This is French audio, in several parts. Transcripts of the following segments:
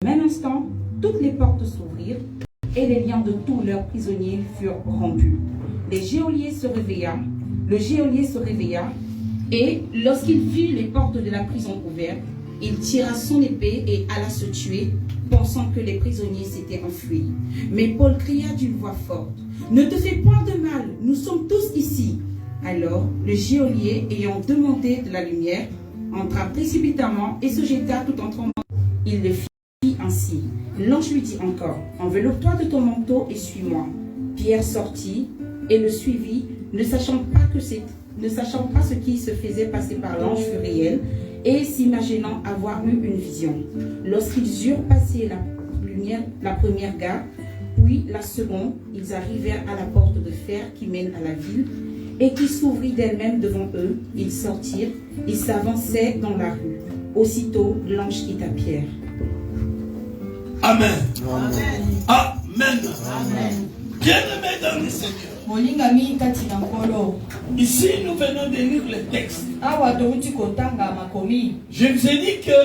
Au même instant, toutes les portes s'ouvrirent et les liens de tous leurs prisonniers furent rompus. Le geôlier se réveilla et lorsqu'il vit les portes de la prison ouvertes, il tira son épée et alla se tuer, pensant que les prisonniers s'étaient enfuis. Mais Paul cria d'une voix forte, « Ne te fais point de mal, nous sommes tous ici. » Alors le geôlier, ayant demandé de la lumière, entra précipitamment et se jeta tout en tremblant. Il le fit ainsi. L'ange lui dit encore, « Enveloppe-toi de ton manteau et suis-moi. » Pierre sortit et le suivit, ne sachant pas ce qui se faisait passer par l'ange fut réel, et s'imaginant avoir eu une vision. Lorsqu'ils eurent passé la première gare, puis la seconde, ils arrivèrent à la porte de fer qui mène à la ville, et qui s'ouvrit d'elle-même devant eux. Ils sortirent, ils s'avançaient dans la rue. Aussitôt, l'ange quitta Pierre. Amen. Amen. Amen. Amen. Bien-aimé dans le Seigneur. Ici, nous venons de lire le texte. Je vous ai dit que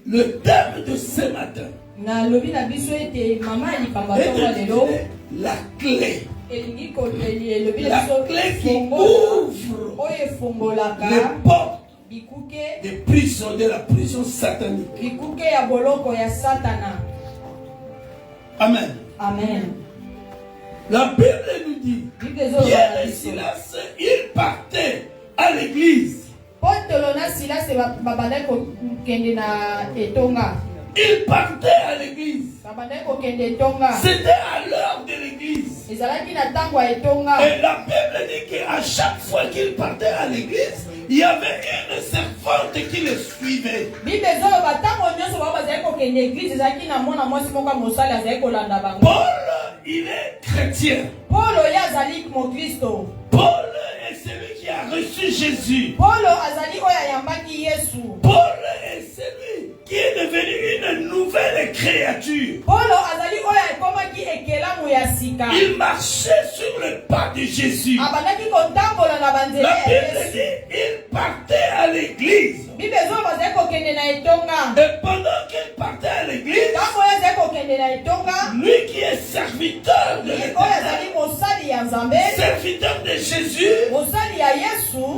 le thème de ce matin est la clé. La clé qui ouvre les portes des prisons, de la prison satanique. Amen. Amen. La Bible nous dit, Pierre et Silas, ils partaient à l'église. Ils partaient à l'église. C'était à l'heure de l'église. Et la Bible dit qu'à chaque fois qu'ils partaient à l'église, il y avait une servante qui les suivait. Paul, il est chrétien. Paul est celui qui a reçu Jésus. Paul est celui qui est devenu une nouvelle créature. Il marchait sur le pas de Jésus. La Bible dit il partait à l'église. Et pendant qu'il partait à l'église, lui qui est serviteur de l'Éternel, serviteur de Jésus,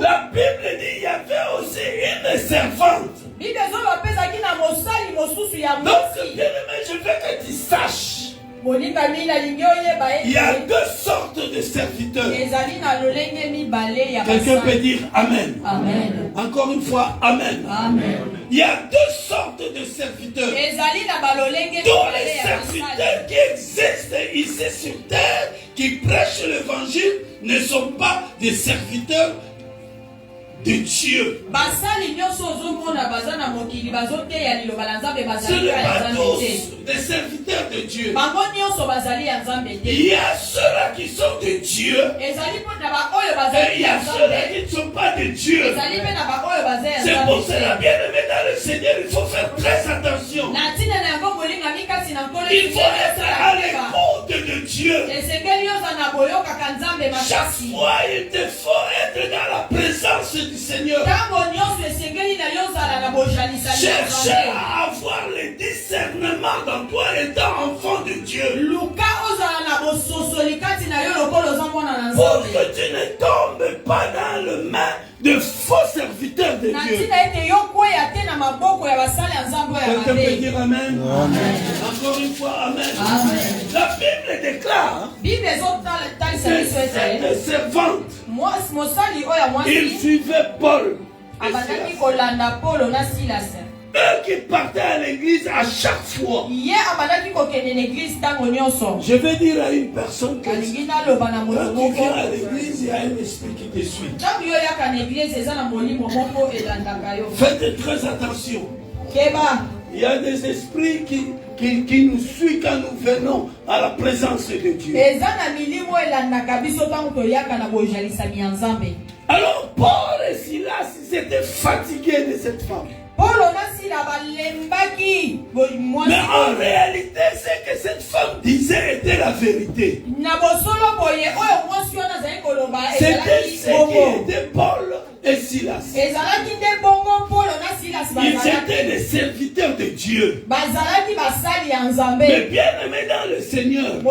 la Bible dit il y avait aussi une servante. Donc, bien-aimé, je veux que tu saches. Il y a deux sortes de serviteurs. Quelqu'un peut dire Amen. Amen. Encore une fois, Amen. Amen. Il y a deux sortes de serviteurs. Tous les serviteurs qui existent ici sur terre, qui prêchent l'évangile, ne sont pas des serviteurs de Dieu. Ce n'est pas tous des serviteurs de Dieu. Il y a ceux-là qui sont de Dieu. Et il y a ceux-là qui ne sont pas de Dieu. C'est pour cela, bien-aimé dans le Seigneur, il faut faire très attention. Il faut être à l'écoute de Dieu. Chaque fois, il te faut être dans la présence du Seigneur. Cherchez à avoir le discernement dans toi étant enfant de Dieu. Pour que tu ne tombes pas dans le main de faux serviteurs de Dieu. Quelqu'un peut dire Amen. Amen. Encore une fois, Amen. Amen. La Bible déclare que cette servante, il suivait Paul. Eux qui partaient à l'église à chaque fois. Je vais dire à une personne que quand tu viens à l'église, il y a un esprit qui te suit. Faites très attention. Il y a des esprits qui nous suivent quand nous venons à la présence de Dieu. Alors Paul et Silas, ils étaient fatigués de cette femme. Mais en réalité, ce que cette femme disait était la vérité. C'était ce qui était Paul et Silas. Ils étaient des serviteurs de Dieu. Dieu. Mais bien aimé dans le Seigneur,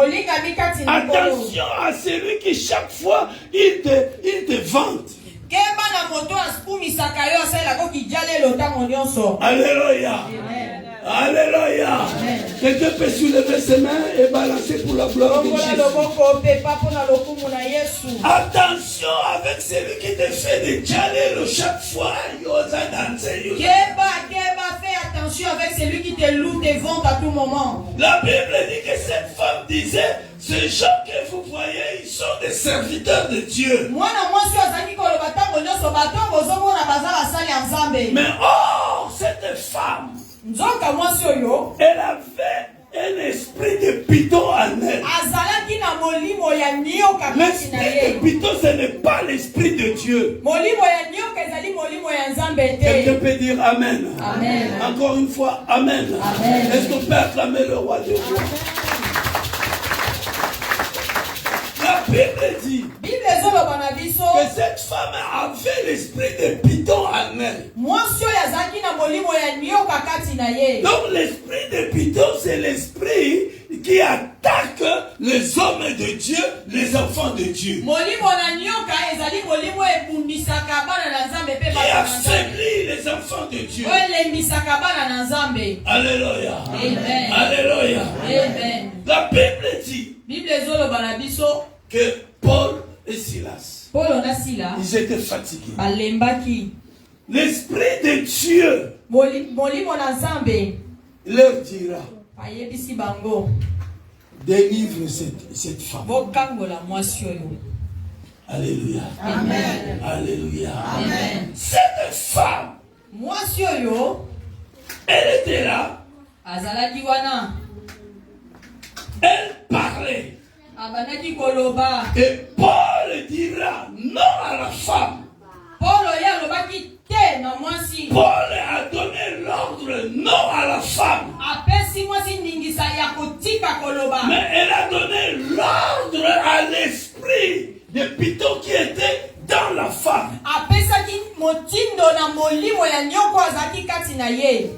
attention à celui qui chaque fois il te vante. Alléluia. Alléluia. Quelqu'un peut soulever ses mains et balancer pour la gloire de Jésus. Attention avec celui qui te fait des chaleurs chaque fois. Fais attention avec celui qui te loue des ventes à tout moment. La Bible dit que cette femme disait, ces gens que vous voyez, ils sont des serviteurs de Dieu. Mais or, cette femme, elle avait un esprit de python en elle. L'esprit de python, ce n'est pas l'esprit de Dieu. Quelqu'un peut dire Amen. Amen. Encore une fois, Amen. Est-ce qu'on peut acclamer le roi de roi? La Bible dit que cette femme avait l'esprit de python en elle. Donc l'esprit de python, c'est l'esprit qui attaque les hommes de Dieu, les enfants de Dieu. Qui affaiblit les enfants de Dieu. Alléluia. Amen. Alléluia. Amen. La Bible dit que Paul et Silas, ils étaient fatigués. L'esprit de Dieu leur dira, délivre cette femme. Alléluia. Amen. Alléluia. Amen. Cette femme, elle était là. Elle parlait. Et Paul dira non à la femme. Paul a donné l'ordre non à la femme. Mais elle a donné l'ordre à l'esprit de python qui était dans la femme.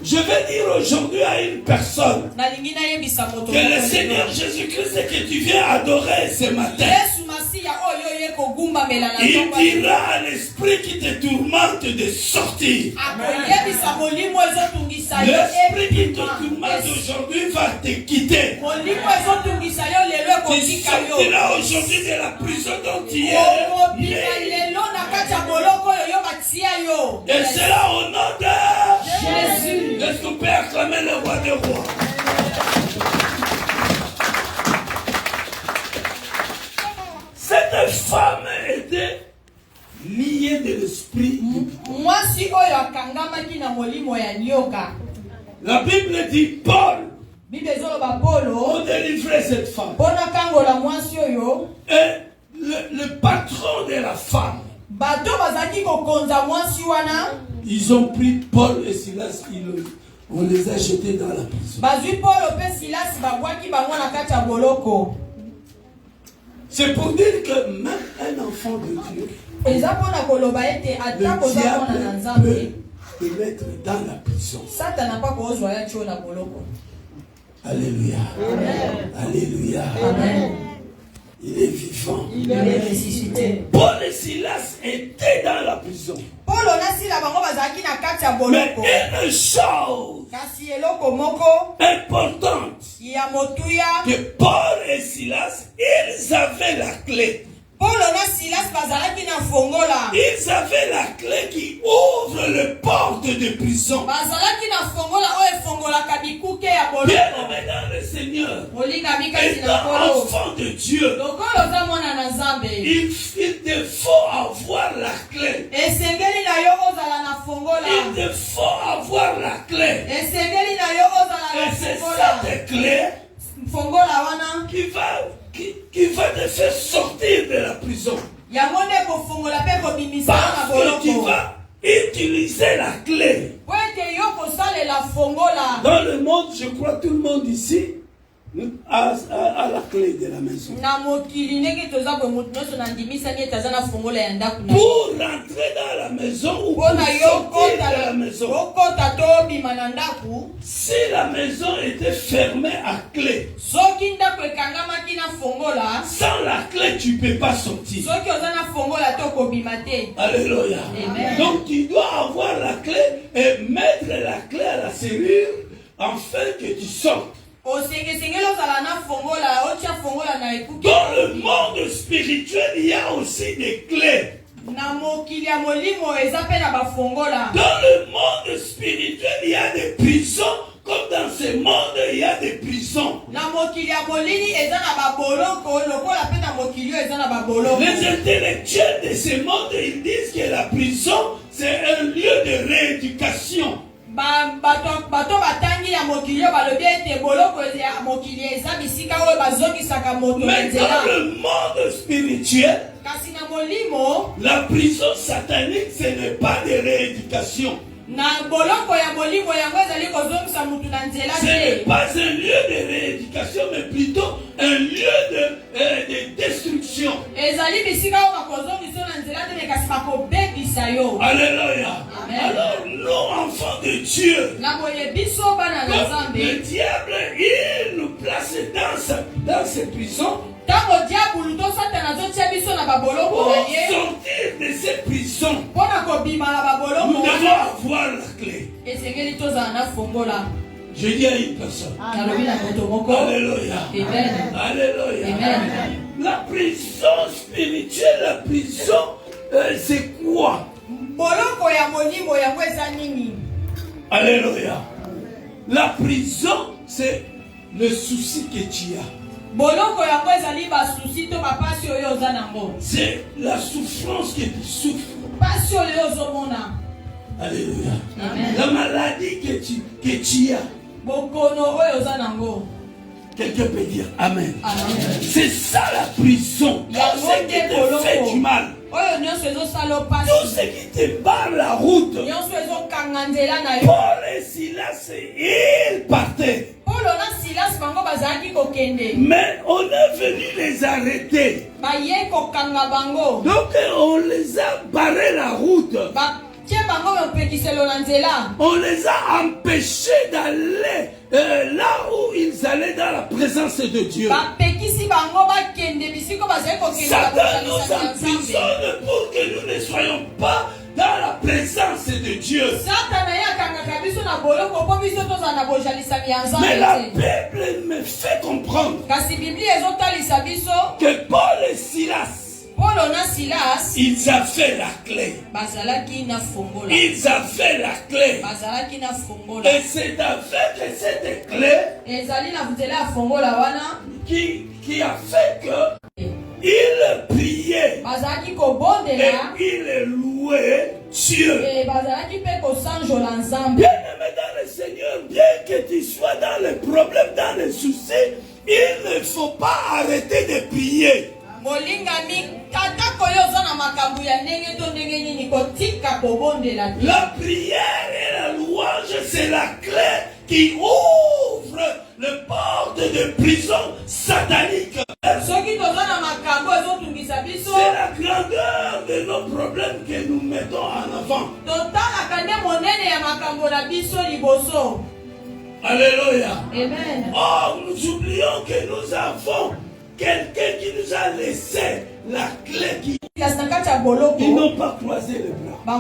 Je vais dire aujourd'hui à une personne que le Seigneur Jésus-Christ que tu viens adorer ce matin, il dira à l'esprit qui te tourmente de sortir. L'esprit qui te tourmente aujourd'hui va te quitter. Tu sortiras aujourd'hui de la prison dont tu es. Et c'est là au nom de Jésus. Est-ce qu'on peut acclamer le roi des rois? Cette femme était liée de l'esprit. La Bible dit Paul a délivré cette femme. Et le patron de la femme, ils ont pris Paul et Silas, on les a jetés dans la prison. C'est pour dire que même un enfant de Dieu, le diable peut te mettre dans la prison. Alléluia. Amen. Alléluia. Amen. Il est vivant. Il est ressuscité. Paul et Silas étaient dans la prison. Mais une chose importante, que Paul et Silas, ils avaient la clé. Ils avaient la clé qui ouvre les portes de prison. Bien aimé dans le Seigneur, étant enfant de Dieu, il te faut avoir la clé. Il te faut avoir la clé. Et c'est cette clé qui va te faire sortir de la prison. Parce que tu vas utiliser la clé. Dans le monde, je crois tout le monde ici, à la clé de la maison. Pour rentrer dans la maison ou pour sortir de la maison. Si la maison était fermée à clé, sans la clé tu ne peux pas sortir. Alléluia. Donc tu dois avoir la clé et mettre la clé à la serrure afin que tu sortes. Dans le monde spirituel, il y a aussi des clés. Dans le monde spirituel, il y a des prisons. Comme dans ce monde, il y a des prisons. Les intellectuels de ce monde, ils disent que la prison, c'est un lieu de rééducation. Mais dans le monde spirituel, la prison satanique, ce n'est pas de rééducation. Ce n'est pas un lieu de rééducation, mais plutôt un lieu de destruction. Alléluia. Alors, nous, enfants de Dieu, le diable, il nous place dans ces prisons. Pour sortir de ces prisons, nous devons avoir la clé. Je dis à une personne. Alléluia. Alléluia. La prison spirituelle, la prison, c'est quoi? Alléluia. La prison, c'est le souci que tu as. C'est la souffrance que tu souffres. Alléluia. La maladie que tu as. Quelqu'un peut dire Amen. C'est ça la prison. Tout ce qui te fait du mal. Tout ce qui te barre la route. Paul et Silas, ils partaient. Mais on est venu les arrêter. Donc on les a barré la route. On les a empêchés d'aller là où ils allaient dans la présence de Dieu. Satan nous emprisonne pour que nous ne soyons pas dans la présence de Dieu. Mais la Bible me fait comprendre que Paul et Silas, ils avaient la clé. Ils avaient la clé. Et c'est avec cette clé qui a fait que il priait et il louait Dieu. Bien-aimé dans le Seigneur, bien que tu sois dans les problèmes, dans les soucis, il ne faut pas arrêter de prier. La prière et la louange, c'est la clé qui ouvre les portes de prison satanique. C'est la grandeur de nos problèmes que nous mettons en avant. Alléluia. Amen. Oh, nous oublions que nous avons quelqu'un qui nous a laissé la clé qui... Ils n'ont pas croisé les bras. Ils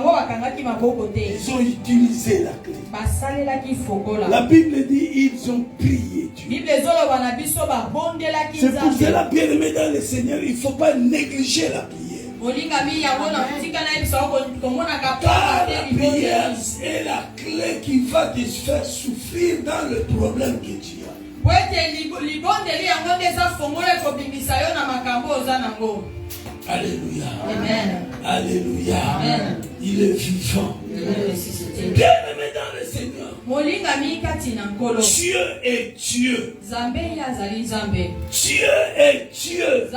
ont utilisé la clé. La Bible dit ils ont prié Dieu. C'est pour cela, bien-aimé dans le Seigneur, il ne faut pas négliger la prière. Car la prière est la clé qui va te faire souffrir dans le problème que tu as. Alléluia. Amen. Alléluia. Amen. Il est vivant. Bien-aimé dans le Seigneur. Dieu est Dieu. Dieu est Dieu.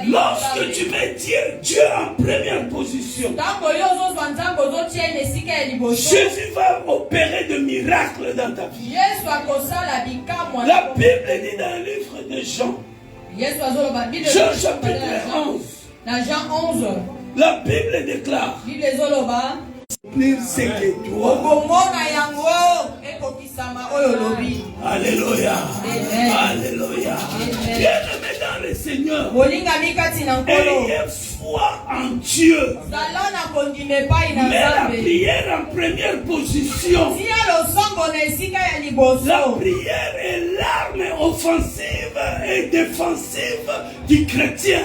Lorsque tu mets Dieu en première position, Jésus va opérer de miracles dans ta vie. La Bible dit dans le livre de Jean, Jean chapitre 11, la Bible déclare, c'est que toi. Alléluia. Alléluia. Bien-aimé dans le Seigneur, ayez foi en Dieu. Mais la prière en première position. La prière est l'arme offensive et défensive du chrétien.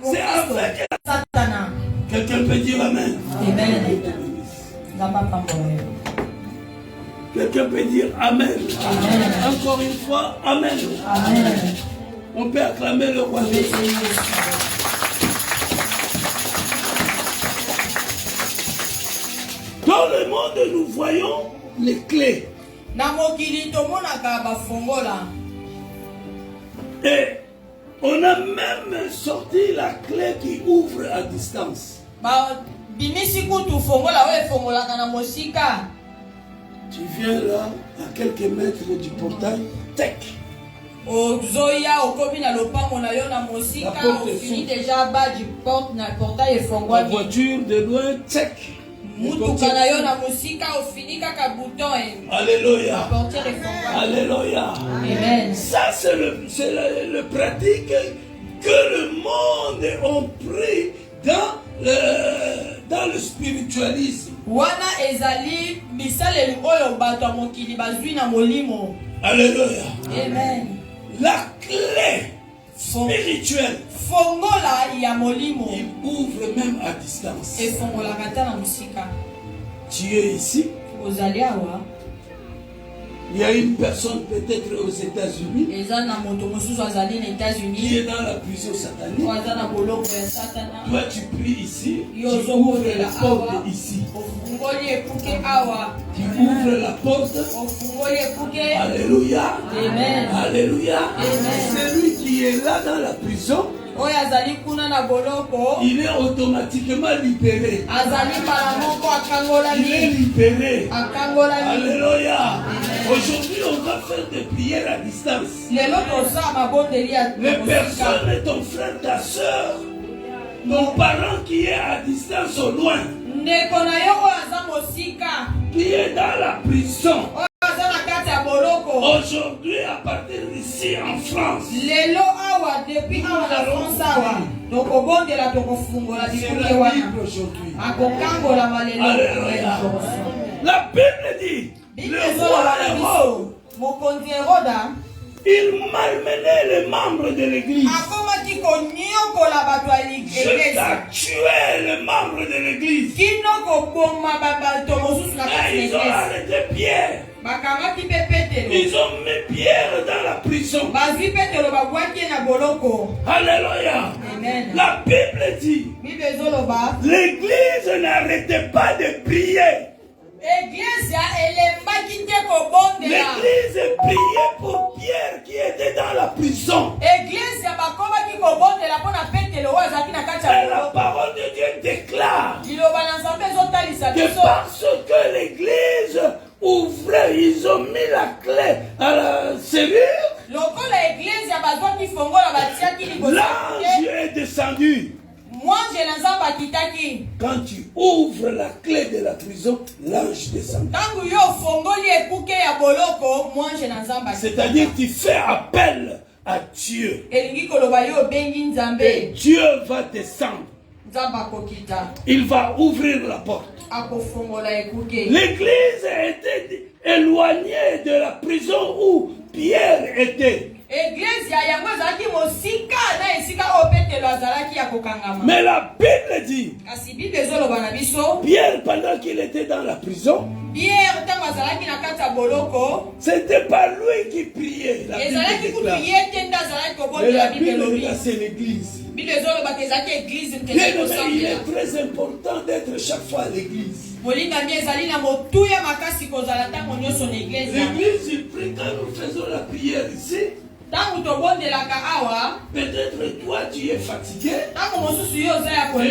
C'est avec. Quelqu'un peut dire Amen. Amen. Quelqu'un peut dire Amen. Amen. Encore une fois, Amen. Amen. On peut acclamer le roi. Dans le monde, nous voyons les clés. Et on a même sorti la clé qui ouvre à distance. Tu viens là, à quelques mètres du portail, tech. La voiture de loin, tech. Alléluia. Alléluia. Amen. Ça, c'est le pratique que le monde a pris dans le spiritualisme. Alléluia. Amen. La clé spirituelle, il ouvre même à distance. Tu es ici. Il y a une personne peut-être aux États-Unis qui est dans la prison satanique. Toi tu pries ici, tu ouvres la porte ici. Tu ouvres la porte. Alléluia. Amen. Alléluia. Amen. Celui qui est là dans la prison, il est automatiquement libéré. Il est libéré. Alléluia. Aujourd'hui, on va faire des prières à distance. Les personnes, ton frère, ta soeur, ton parent qui est à distance au loin, qui est dans la prison. Aujourd'hui, à partir d'ici en France, c'est la Bible aujourd'hui. Alléluia. La Bible dit, le roi Hérode, il malmenait les membres de l'église. Jusqu'à tuer les membres de l'église. Et ils ont arrêté Pierre. Ils ont mis Pierre dans la prison. Alléluia. Amen. La Bible dit, l'église n'arrêtait pas de prier. L'église priait pour Pierre qui était dans la prison. Et la parole de Dieu déclare que parce que l'église ouvrait, ils ont mis la clé à la serrure. L'ange est descendu. Quand tu ouvres la clé de la prison, l'ange descend. C'est-à-dire que tu fais appel à Dieu. Et Dieu va descendre. Il va ouvrir la porte. L'église était éloignée de la prison où Pierre était. Mais la Bible dit, Pierre, pendant qu'il était dans la prison, c'était pas lui qui priait. La Bible déclare, c'est l'église. Il est très important d'être chaque fois à l'église. L'église, il prie quand nous faisons la prière ici. Peut-être toi tu es fatigué de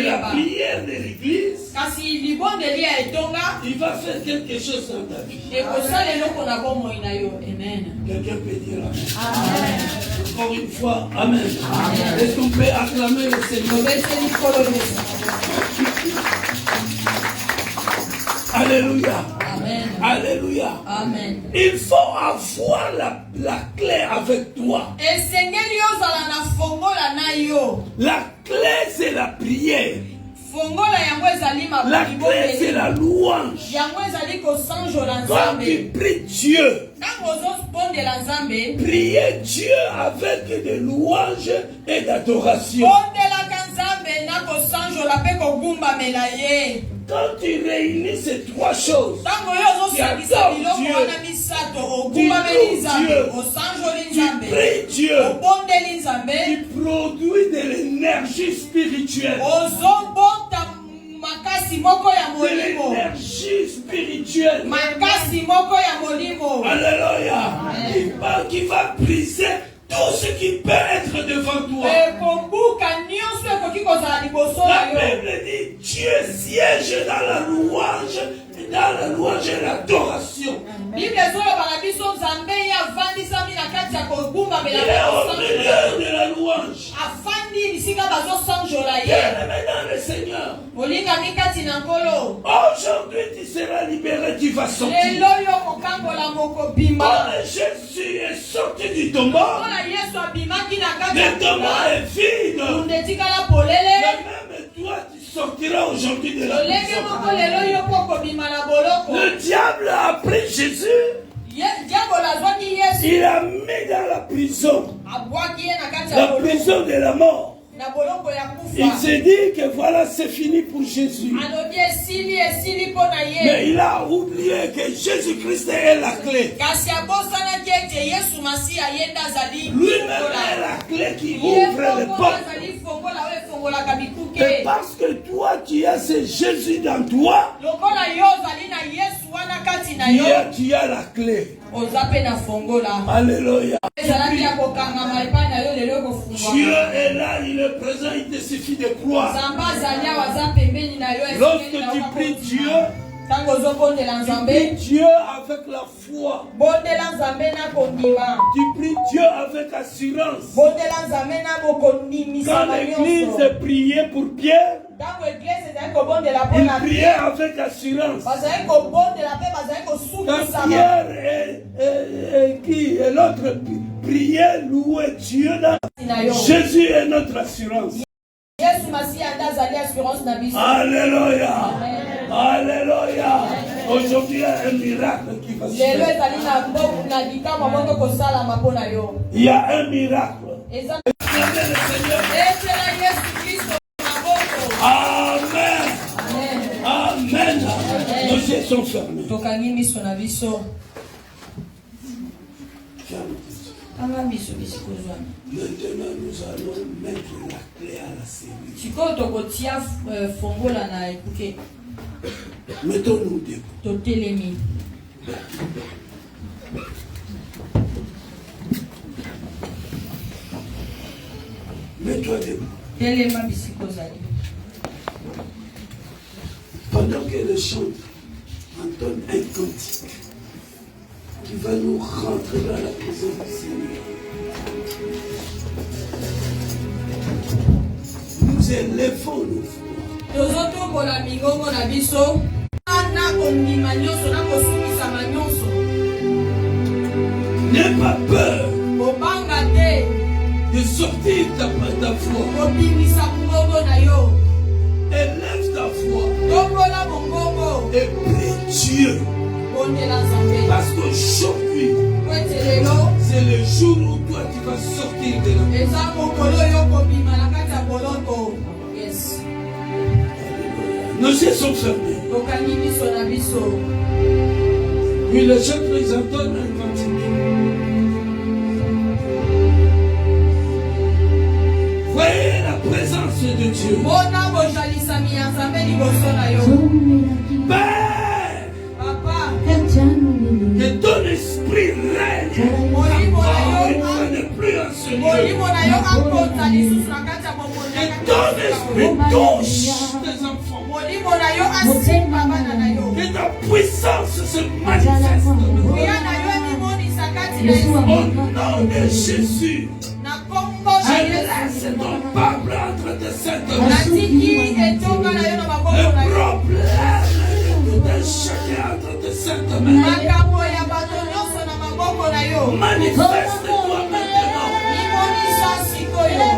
la prière de l'église. Il va faire quelque chose dans ta vie. Quelqu'un peut dire amen. Encore une fois, amen. Est-ce qu'on peut acclamer le Seigneur? Alléluia. Amen. Alléluia. Amen. Il faut avoir la clé avec toi. La clé, c'est la prière. La clé, c'est la louange. Quand tu pries Dieu, priez Dieu avec des louanges et d'adoration. Quand tu réunis ces trois choses, tu adores Dieu, tu loues Dieu, tu pries Dieu, tu produis de l'énergie spirituelle. De l'énergie spirituelle. Alléluia. Qui va briser tout ce qui peut être devant toi. La Bible dit Dieu siège dans la louange et l'adoration. Il est au milieu de la louange. Bien-aimé dans le Seigneur. Aujourd'hui tu seras libéré, tu vas sortir. Jésus est sorti du tombeau. Le tombeau est vide. Même toi tu sortiras aujourd'hui de la prison. Le diable a pris Jésus. Il a mis dans la prison de la mort. Il s'est dit que voilà, c'est fini pour Jésus. Mais il a oublié que Jésus-Christ est la clé. Lui-même est la clé qui ouvre les portes. Et parce que toi, tu as ce Jésus dans toi, tu as la clé. Alléluia. Dieu est là, il est présent, il te suffit de croire. Lorsque tu pries Dieu, tu pries Dieu avec la foi. Tu pries Dieu avec assurance. Quand l'église priait pour Pierre, il priait avec assurance. Quand Pierre et l'autre priait, louait Dieu, Jésus est notre assurance. Alléluia. Alléluia. Aujourd'hui, il y a un miracle qui va se faire. Il y a un miracle. Amen. Amen. Nos yeux sont fermés. Maintenant, nous allons mettre la clé à la cellule. Mettons-nous debout. Mets-toi debout. Pendant que le chanteur entonne un cantique qui va nous rentrer dans la présence du Seigneur, nous élevons nos voix. N'aie pas peur de sortir ta voix. Élève ta voix et prie Dieu. Parce qu'aujourd'hui, c'est le jour où toi tu vas sortir de la maison. Nos yeux sont fermés. Puis les gens ils entendent un cantique. Voyez la présence de Dieu. Père, que ton esprit règne. Encore une fois de plus. Que ton esprit touche tes enfants. Que ta puissance se manifeste. Au nom de Jésus. Je laisse ton peuple entre tes saintes mains. Le problème de tout un chacun entre tes saintes mains. Manifeste-toi maintenant.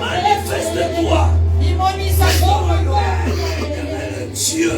Manifeste-toi. Dieu.